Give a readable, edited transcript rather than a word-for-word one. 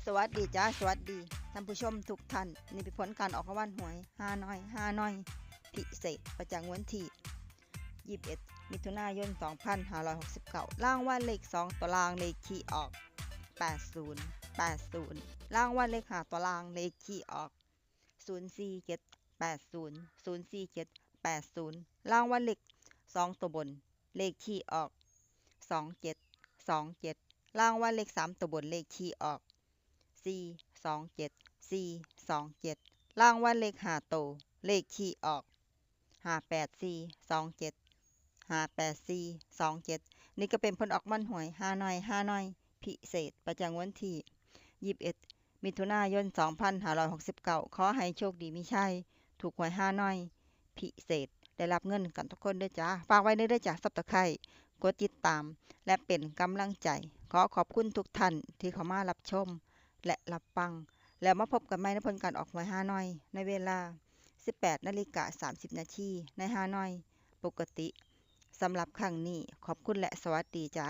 สวัสดีจ้าสวัสดีท่านผู้ชมทุกท่านนี่เป็นผลการออกรางวัลหวยฮานอยพิเศษประจำวันที่21มิถุนายน2569รางวัลเลข2ตัวรางเลขที่ออก80รางวัลเลข5ตัวรางเลขที่ออก04780รางวัลเลข2ตัวบนเลขที่ออก2727รางวัลเลข3ตัวบนเลขที่ออก427รางวัลเลข5ตัวเลขที่ออก58427นี่ก็เป็นผลออกมันหวยฮานอยพิเศษประจำวันที่21มิถุนายน2569ขอให้โชคดีมีชัยถูกหวยฮานอยพิเศษได้รับเงินกันทุกคนด้วยจ้าฝากไว้ในเด้อจ้าSubscribeกดติดตามและเป็นกำลังใจขอบคุณทุกท่านที่เข้ามารับชมและรับฟังแล้วมาพบกันใหม่ในผลการออกหวยฮานอยในเวลา 18:30 นาทีในฮานอยปกติสำหรับครั้งนี้ขอบคุณและสวัสดีจ้า